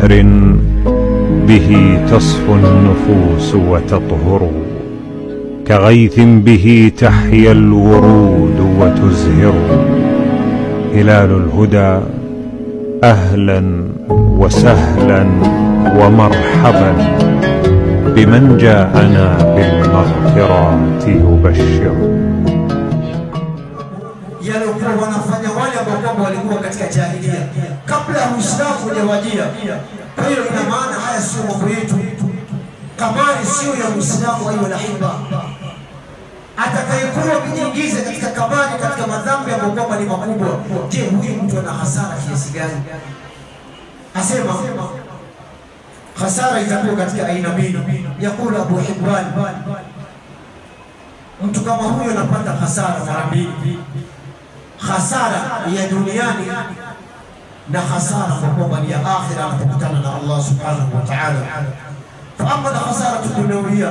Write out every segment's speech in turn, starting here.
ببحر به تصفو النفوس وتطهر، كغيث به تحيا الورود وتزهر. هلال الهدى أهلا وسهلا ومرحبا بمن جاءنا بالمغفرات يبشر. yaliokuwa wanafanya wale ambao walikuwa katika jahiliya kabla Uislamu hujawajia. Kwa hiyo ina maana haya sio mambo yetu, kamari sio ya Uislamu. Ayo lahiba, atakayekuwa kujiingiza katika kamari, katika madhambi ambayo ni makubwa, je, huyu mtu ana hasara kiasi gani? Asema hasara itakuwa katika aina mbili. Yakula Abu Hibban, mtu kama huyo anapata hasara mara mbili, hasara ya duniani na hasara kwa ya akhira anapokutana na Allah subhanahu wa ta'ala. Fa amma khasaratu dunyawiyya,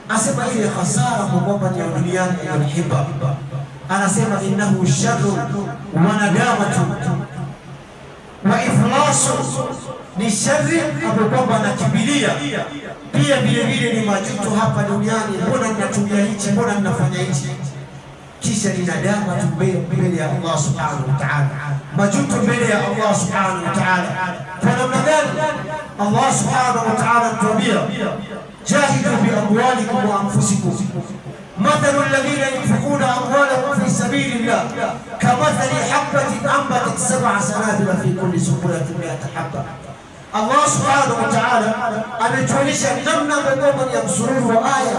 asema ile hasara kwa ya duniani ya hiba, anasema innahu sharru wa nadamatu wa iflasu, ni shari ambapo anakibilia pia vile vile ni majuto hapa duniani. Mbona ninatumia hichi, mbona ninafanya hichi? Kisha ni nadama mbele ya Allah subhanahu wa ta'ala, majuto mbele ya Allah subhanahu wa ta'ala. Kwa namna gani? Allah subhanahu wa ta'ala anatuambia jahidu bi amwalikum wa anfusikum mathalu alladhina yunfiquna amwalahum fi sabilillah kamathali habatin anbatat sab'a sanabila fi kulli sunbulatin mi'ata habba. Allah subhanahu wa ta'ala ametuonyesha namna ambavyo ya msururu wa aya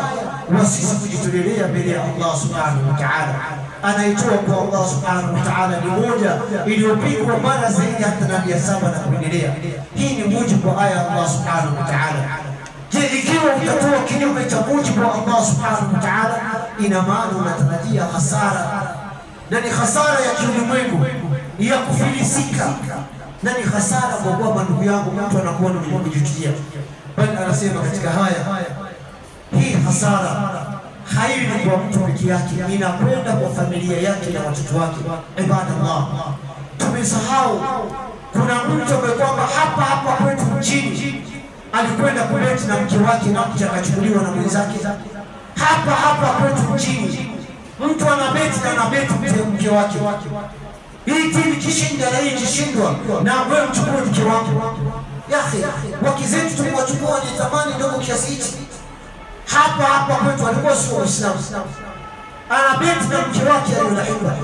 wa sisi kujitolea mbele ya Allah subhanahu wa ta'ala. Anaitoa kwa Allah subhanahu wa ta'ala ni moja iliyopigwa mara zaidi hata na 700 na kuendelea. Hii ni mujibu wa aya Allah subhanahu wa ta'ala. Je, ikiwa utatoa kinyume cha mujibu wa Allah subhanahu wa ta'ala, ina maana unatarajia hasara, na ni hasara ya kiulimwengu, ya kufilisika, na ni hasara kwa ndugu yangu mtu anakuwa ni kujitia. Bali anasema katika haya, hii hasara haini kwa mtu peke yake, inakwenda kwa familia yake na watoto wake. Ibadallah, tumesahau kuna mtu ambaye hapa kwetu mjini alikwenda kubeti na mke wake na mke akachukuliwa na mwenzake. Hapa kwetu mjini mtu anabeti na anabeti mke wake, hii timu kishinda na hii kishindwa, na wewe mchukue mke wako. Yaani wake zetu tuliwachukua ni thamani ndogo kiasi hichi. Hapa kwetu alikuwa sio Muislamu, anabeti na mke wake aliyolaiba,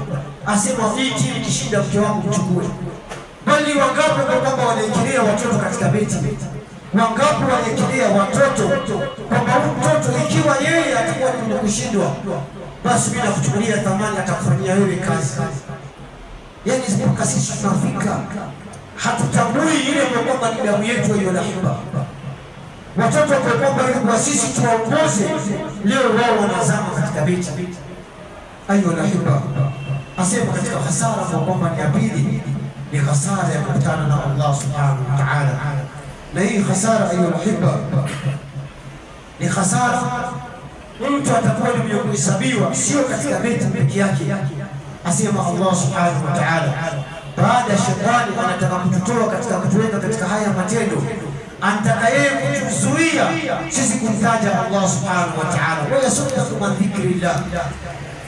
asema hii timu kishinda mke wangu mchukue. Bali wangapi kwamba wanaingilia watoto katika beti, wangapi wanaingilia watoto kwamba mtoto ikiwa yeye atakuwa ni kushindwa, basi bila kuchukulia thamani atakufanyia wewe kazi. Yani mpaka sisi tunafika hatutambui ile kwamba ni damu yetu hiyo lahiba. Watoto kwa sisi tuwaongoze, leo wao wanazama katika beti. Ayo lahiba, asema katika hasara kwamba ni pili ni hasara ya kukutana na Allah subhanahu wa ta'ala. Na hii hasara ayo lahiba ni hasara mtu atakuwa ni kuhesabiwa sio katika beti peke yake. Asema Allah subhanahu wa ta'ala, baada shetani anataka kututoa katika kutuweka katika haya matendo, anataka yeye kutuzuia sisi kumtaja Allah subhanahu wa ta'ala. Wa yasuddu man dhikrillah,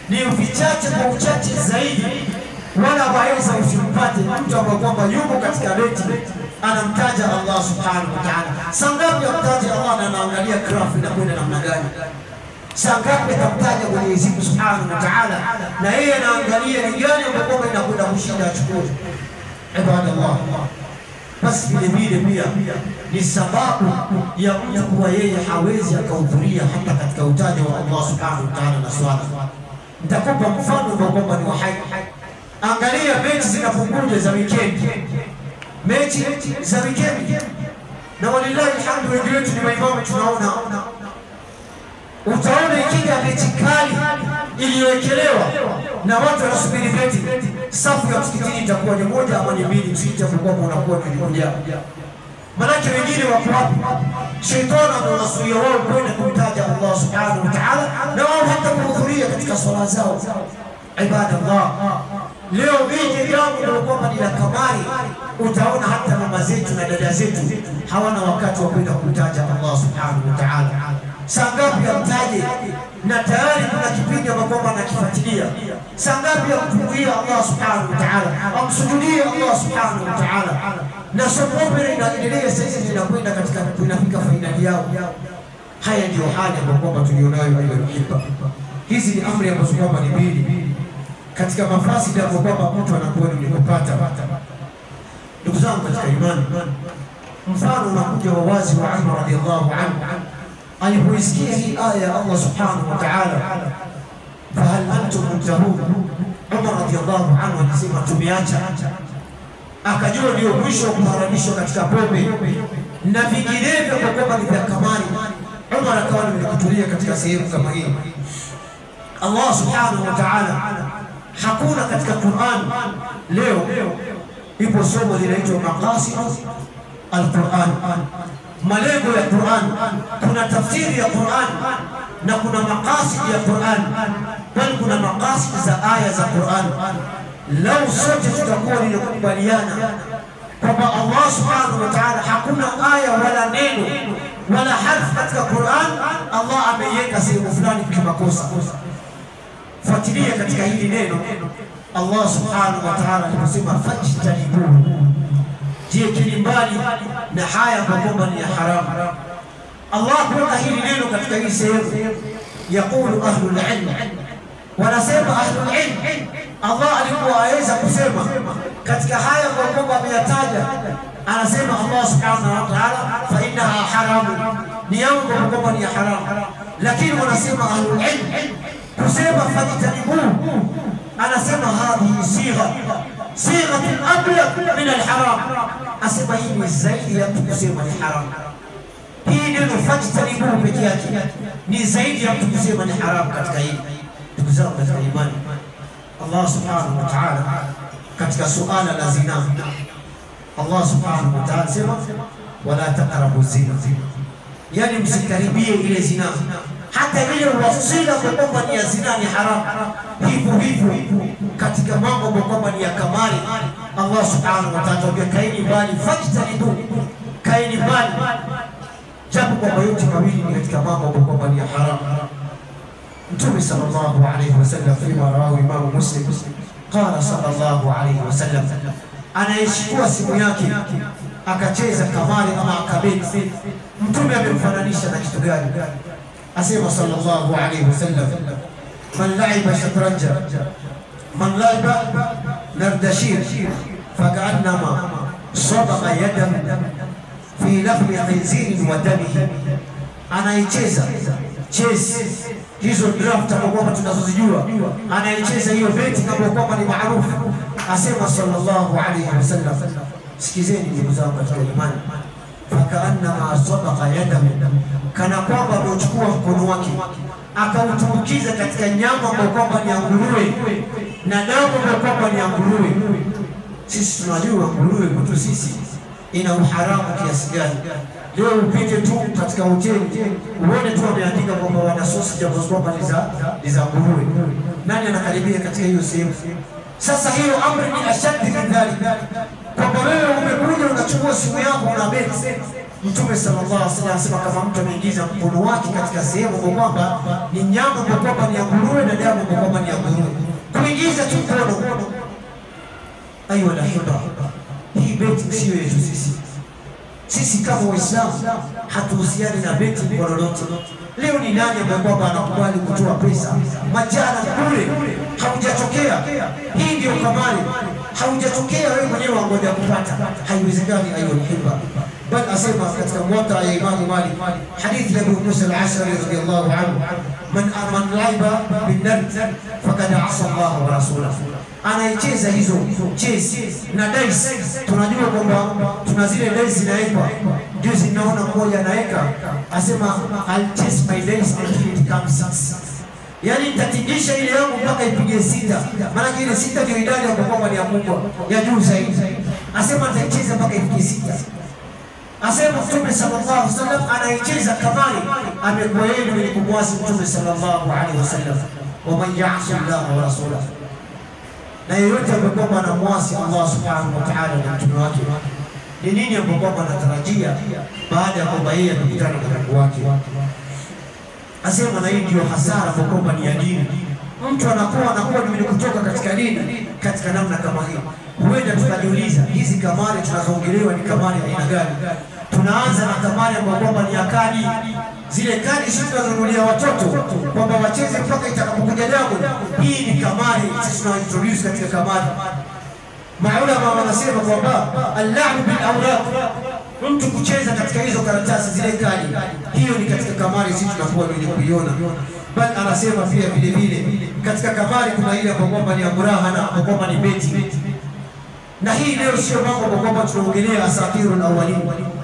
ni vichache kwa uchache zaidi, wala waweza usimpate mtu ambaye kwamba yuko katika beti anamtaja Allah subhanahu wa ta'ala. Sangapi amtaja Allah na anaangalia grafu na kwenda namna gani? Sangapi atamtaja Mwenyezi Mungu subhanahu wa ta'ala na yeye anaangalia ni gani ambapo inakwenda kushinda achukue. Ibadallah, basi vile pia ni sababu ya mtu kuwa yeye hawezi akahudhuria hata katika utajo wa Allah subhanahu wa ta'ala na swala. Nitakupa mfano kwamba ni wa hai. Angalia mechi zinapunguja za weekend, mechi za weekend, na walillahi alhamdu wengi wetu ni maimamu tunaona. Utaona ikija mechi kali iliyowekelewa na watu wanasubiri beti, safu ya msikitini itakuwa ni moja ama ni mbili, msikitakuwa unakuwa ni moja. Manake wengine wako wapi? Shetani anawazuia wao kwenda kumtaja Allah subhanahu wa ta'ala, na wao hata kuhudhuria katika swala zao. Ibadallah, leo hii jambo ndio kwamba ni la kamari, utaona hata mama zetu na dada zetu hawana wakati wa kwenda kumtaja Allah subhanahu wa ta'ala. Saa ngapi amtaje na tayari kuna kipindi ambapo anakifuatilia. Saa ngapi amtukuia Allah subhanahu wa ta'ala, amsujudie Allah subhanahu wa ta'ala. Na somo inaendelea sasa, inakwenda katika kunafika fainali yao. Haya ndio hali ambayo tulionayo hiyo. Hizi ni amri ambazo kwamba ni mbili katika mafasidi ambayo kwamba mtu anakuwa ni kupata. Ndugu zangu katika imani, mfano unakuja wa wazi wa Umar radhiallahu anhu alipoisikia hii aya ya Allah subhanahu wa ta'ala, fahal antum muntahun. Umar radhiallahu anhu alisema tumeacha, akajua ndio mwisho wa kuharamishwa katika pombe na vinginevyo kwa kwamba ni vya kamari. Umar akawa amekutulia katika sehemu kama hii. Allah subhanahu wa ta'ala hakuna katika Qur'an leo ipo somo linaitwa maqasid al-Qur'an, malengo ya Qur'an. Kuna tafsiri ya Qur'an na kuna maqasid ya Qur'an, bali kuna maqasid za aya za Qur'an. Lau sote tutakuwa ni kukubaliana kwamba Allah subhanahu wa ta'ala hakuna aya wala neno wala harfu katika Qur'an Allah ameiweka sehemu fulani kimakosa. Fuatilia katika hili neno Allah subhanahu wa ta'ala aliposema fajtanibuhu, jiekeni mbali na haya kwamba ni haramu. Allah kuweka hili neno katika hii sehemu, yaqulu ahlul ilm, wanasema ahlul ilm Allah alikuwa aweza kusema katika haya kwamba ameyataja, anasema Allah subhanahu wa ta'ala fa innaha haramu, ni yangu kwamba ni haramu. Lakini wanasema ahlul ilm kusema fajtanibuhu, anasema hadhi sigha ablaq min alharam, asema hii ni zaidi ya kusema ni haram. Hii neno fajtanibuhu pekee yake ni zaidi ya kusema ni haram katika hili. Ndugu zangu katika imani, Allah subhanahu wa ta'ala katika suala la zina, Allah subhanahu wa ta'ala sema wala taqrabu zina, yani msikaribie ile zina. Hata ile wasila kwamba ni ya zina ni haram. Hivyo katika mambo kwamba ni ya kamari, Allah subhanahu wa ta'ala kaini bali fajtanibu, kaini bali, japo kwamba yote mawili ni katika mambo kwamba ni ya haram. Mtume sallallahu alayhi wasallam fima rawi Imam Muslim qala sallallahu alayhi wasallam, anayechukua simu yake akacheza kamari ama akabeti, Mtume amemfananisha na kitu gani? Asema sallallahu alayhi wasallam, man laiba shatranja, man laiba nardashir fakaannama sabaqa yadan fi lahmi khinzirin wa damihi, anaicheza chess hizo draft ambapo tunazozijua, anaicheza hiyo beti kama kwamba ni maarufu. Asema sallallahu alayhi wasallam, sikizeni ndugu zangu katika imani, fakaannama sabaqa yadan, kana kwamba amechukua mkono wake akautumbukiza katika nyama ambayo kwamba ni nguruwe na damu ambayo kwamba ni nguruwe. Sisi tunajua nguruwe kwetu sisi ina uharamu kiasi gani. Leo upite tu katika hoteli uone tu wameandika kwamba wana sausage ambazo kwamba ni za nguruwe. Nani anakaribia katika hiyo sehemu? Sasa hiyo amri ni ashaddi min dhalik, kwamba wewe umekuja unachukua simu yako una beti. Mtume sallallahu alaihi wasallam anasema kama mtu ameingiza mkono wake katika sehemu kwamba ni nyama kwamba ni ya nguruwe na damu kwamba ni ya nguruwe, kuingiza tu mkono, ayo la hiba, hii beti sio yetu sisi. Sisi kama Waislamu hatuhusiani na beti kwa lolote. Leo ni nani ambaye kwamba anakubali kutoa pesa majana kule? Haujatokea. Hii ndio kamari, haujatokea wewe mwenyewe wangoja kupata, haiwezekani. Ayo hiba, bal asema katika muwatta ya Imam Malik hadithi ya Abu Musa al-Ash'ari radiyallahu anhu, man laiba bin nard faqad asa Allah wa rasulahu, anaicheza hizo chess na dice. Tunajua kwamba tuna zile dice zinawekwa, ndio zinaona mmoja anaweka asema I'll chess my dice until it comes 6, yani nitatingisha ile yangu mpaka ipige 6, maana ile 6 ndio idadi ya kwamba ni ya Mungu ya juu zaidi. Asema nitacheza mpaka ifike 6. Asema Mtume sallallahu alaihi wasallam anaicheza kamari, amekuwa yeye mwenye kumwasi Mtume sallallahu alaihi wasallam, wa man ya'si Allah wa rasulahu. na yeyote ambaye anamwasi Allah subhanahu wa ta'ala na mtume wake, ni nini ambapo anatarajia baada ya kwamba yeye amekutana na Mungu wake? Asema na hii ndio hasara kwa ni ya dini. Mtu anakuwa ni kutoka katika dini katika namna kama hii. Huenda tukajiuliza hizi kamari tunazoongelewa ni kamari aina gani? Tunaanza na kamari ambapo ni akali. Zile kadi sisi tunazonunulia watoto kwamba wacheze mpaka itakapokuja damu. Hii ni kamari sisi tunaintroduce katika kamari. Maulama wanasema kwamba al-la'b bil awraq, mtu kucheza katika hizo karatasi zile kadi, hiyo ni katika kamari sisi tunakuwa wenye kuiona. Bali anasema pia vile vile katika kamari kuna ile kwamba ni amrahana, kwamba ni beti. Na hii leo sio mambo kwamba tunaongelea asatirul awwalin.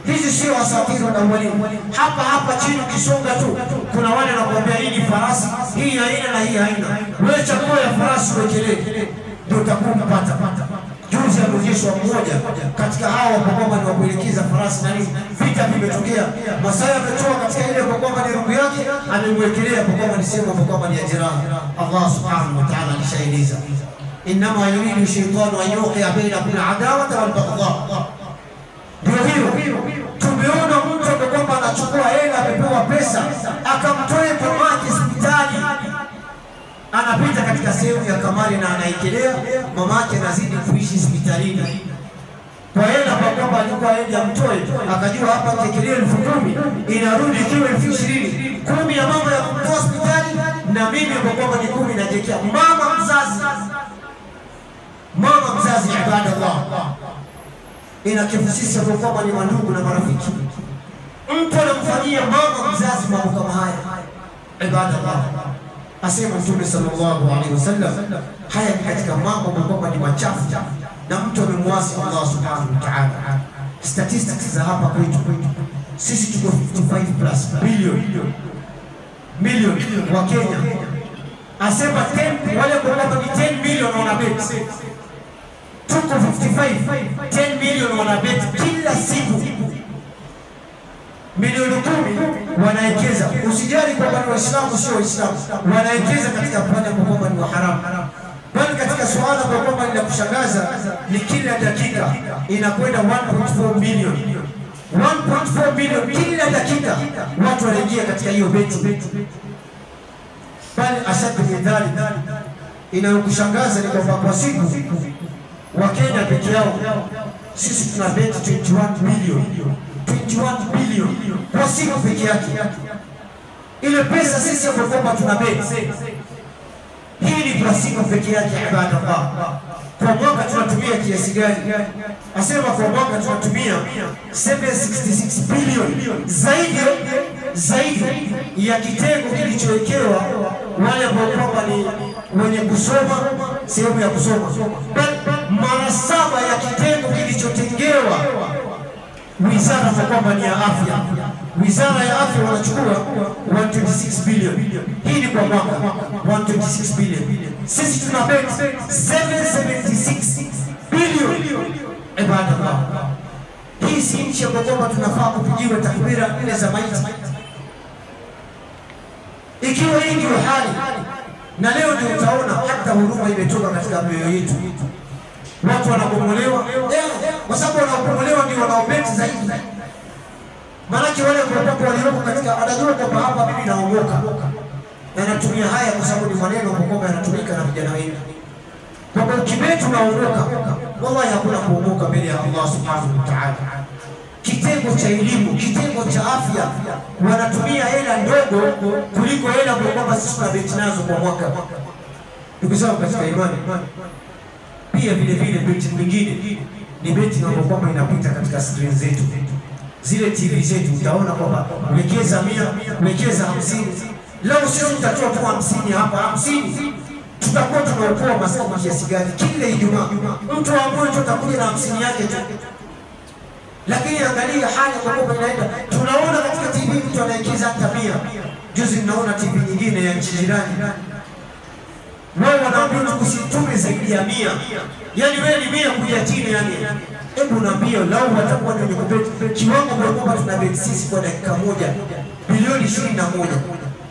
Hizi sio asatirul awwalin. Hapa chini ukisonga tu kuna wale wanakuambia hii ni farasi, hii haina na hii haina. Wewe chakua ya farasi wekelee ndio utakupata. Juzi alionyeshwa mmoja katika hao kwamba ni wakuelekeza farasi na nini, vita vimetokea. Masaya ametoa katika ile kwamba ni rungu yake, amemwekelea kwamba ni sema kwamba ni ajira. Allah subhanahu wa ta'ala alishaeleza, inma yuridu shaytanu an yuqi'a bainakum al-adawata wal-baghdha. Ndio hiyo tumeona mtu kwamba anachukua hela, amepewa pesa, akamtoa mamake hospitali, anapita katika sehemu ya kamari na anaikelea, mamake anazidi kuishi hospitalini. Kwa hela kwamba alikuwa aende amtoe, akajua hapa tekelea 10,000 inarudi ikiwa 20,000, 10 ya mama ya kumtoa hospitali na mimi kwamba ni 10 najekea mama mzazi. Ibadallah, inakifusisha kwamba ni mandugu na marafiki. Mtu anamfanyia mama mzazi mambo kama haya. Ibadallah, asema Mtume sallallahu alaihi wasallam, haya ni katika mambo kwamba ni machafu na mtu amemwasi Allah subhanahu wa ta'ala. Statistics za hapa kwetu sisi tuko 55+ million wa Kenya. Asema 10 wale kwamba ni 10 million wanabet. Tuko 55, 10 million wanabet kila siku. Milioni 10 wanaekeza. Usijali kwamba ni Waislamu sio Waislamu, wanaekeza katika pande kwamba ni haramu. Bali katika swala kwamba ni la kushangaza ni kila dakika inakwenda 1.4 billion. 1.4 billion kila dakika watu wanaingia katika hiyo beti. Bali ashadu midhali inayokushangaza ni kwamba kwa siku wa Kenya peke yao sisi tuna beti 21 billion kwa siku peke yake. Ile pesa sisi kwamba tuna beti hii ni kwa siku peke yake. Ibadallah, kwa mwaka tunatumia kiasi gani? Asema kwa mwaka tunatumia 766 billion, zaidi ya kitengo kilichowekewa wale ambao ni wenye kusoma, sehemu ya kusoma, mara 7 ya kitengo kilichotengewa wizara kwamba ni ya afya. Wizara ya afya wanachukua 126 billion. Hii ni kwa mwaka 126 billion. Sisi tuna bet 776 billion. Ibadallah, hii si nchi kwamba tunafaa kupigiwa takbira 4 za maiti. Ikiwa hii ndio hali, na leo ndio utaona hata huruma imetoka katika mioyo yetu. Watu wanabomolewa kwa sababu wanabomolewa ndio wanaobeti zaidi. Maanake wale kwa walioko katika wanajua kwamba hapa mimi naongoka, na natumia haya kwa sababu ni maneno kwamba yanatumika na vijana wengi. Kwa ukibeti unaongoka, wallahi hakuna kuongoka mbele ya Allah subhanahu wa ta'ala. Kitengo cha elimu, kitengo cha afya wanatumia hela ndogo kuliko hela kwamba sisi tunabeti nazo kwa mwaka. Ndugu zangu katika imani, pia vile beti nyingine ni beti kwamba inapita katika screen zetu, zile TV zetu. Utaona kwamba wekeza 100, wekeza 50. Leo sisi tutatoa tu 50 hapa, 50 tutakuwa tunaokoa maskini kiasi gani? Kila Ijumaa mtu ambaye tutakuja na 50 yake tu. Lakini angalia hali kwamba inaenda, tunaona katika TV mtu anaingiza hata 100. Juzi naona TV nyingine ya nchi jirani, wao wanaambia tusitume zaidi ya 100. Yaani wewe ni 100 kuja chini yani. Hebu naambia lao watakuwa ndio kubeti kiwango kwamba tunabeti sisi kwa dakika moja bilioni 21.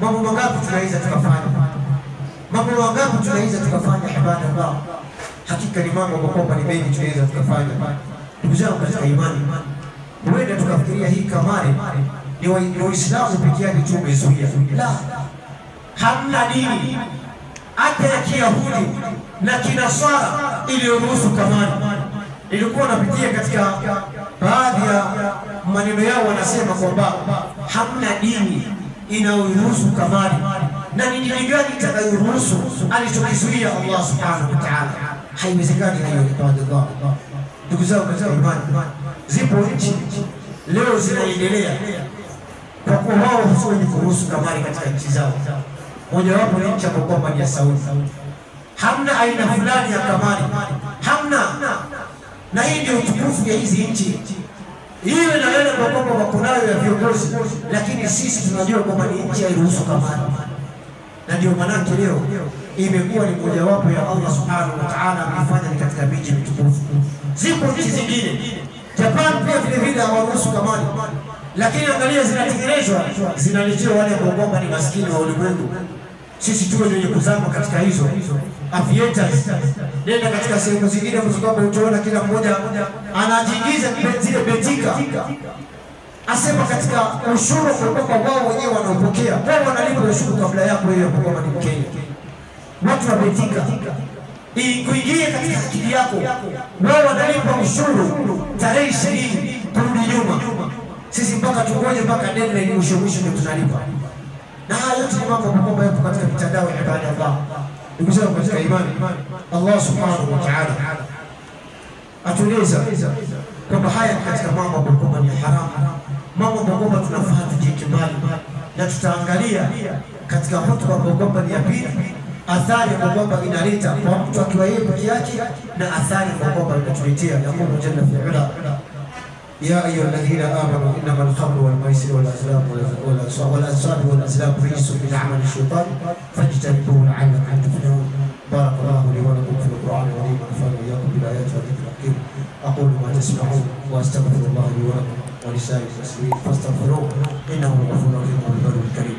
Mambo mangapi tunaweza tukafanya? Ibadallah, Hakika ni mambo kwamba ni mengi tunaweza tukafanya. Ndugu zangu katika imani, huenda tukafikiria hii kamari ni Waislamu pekee yake tu umezuia. La, hamna dini hata ya Kiyahudi na Kinaswara iliyoruhusu kamari. Nilikuwa napitia katika baadhi ya maneno yao, wanasema kwamba hamna dini inayoruhusu kamari, na ni dini gani itakayoruhusu alichokizuia Allah subhanahu wa ta'ala? Haiwezekani hiyo ibada. Ndugu zangu katika imani, zipo nchi leo zinaendelea kwa kuwa wao hawezi kuruhusu kamari katika nchi zao. Moja wapo ni nchi kwamba ni ya Saudi. Hamna aina fulani ya kamari, hamna. Na hii ndio utukufu ya hizi nchi. Iwe na yale kwamba wako nayo ya viongozi, lakini sisi tunajua kwamba ni nchi hairuhusu kamari. Na ndio maana leo imekuwa ni mojawapo ya Allah subhanahu wa ta'ala amefanya ni katika miji mitukufu. Zipo nchi zingine, Japan pia vile vile hawaruhusu kamari, lakini angalia zinatengenezwa, zinaletewa wale ambao ni maskini wa ulimwengu. Sisi tuwe wenye kuzama katika hizo aviators. Nenda katika sehemu zingine ambapo utaona kila mmoja anajiingiza zile betika, asema katika ushuru kwamba wao wenyewe wanaopokea, wao wanalipa ushuru kabla yako wewe kwamba ni Mkenya. Watu wa betika kuingia katika akili yako, wao wanalipa ushuru tarehe 20 kurudi nyuma. Sisi mpaka tungoje mpaka deadline mwisho ndio tunalipa. Na haya yote ni mambo ambayo yapo katika mitandao ya ibada. Ndugu zangu katika imani, Allah subhanahu wa ta'ala atueleza kwamba haya katika mambo ambayo ni haramu, mambo ambayo tunafaa tujieke mbali, na tutaangalia katika hotuba ambayo ni ya pili athari ambayo inaleta kwa mtu akiwa yeye peke yake, na athari ambayo inatuletea yakulu jalla fi ula. يا أيها الذين آمنوا إنما الخمر والميسر والأنصاب والأزلام رجس من عمل الشيطان فاجتنبوه لعلكم تفلحون. بارك الله لي ولكم في القرآن العظيم ونفعني وإياكم بالآيات والذكر الحكيم. أقول ما تسمعون وأستغفر الله لي ولكم ولسائر المسلمين فاستغفروه إنه هو الغفور الرحيم والبر الكريم.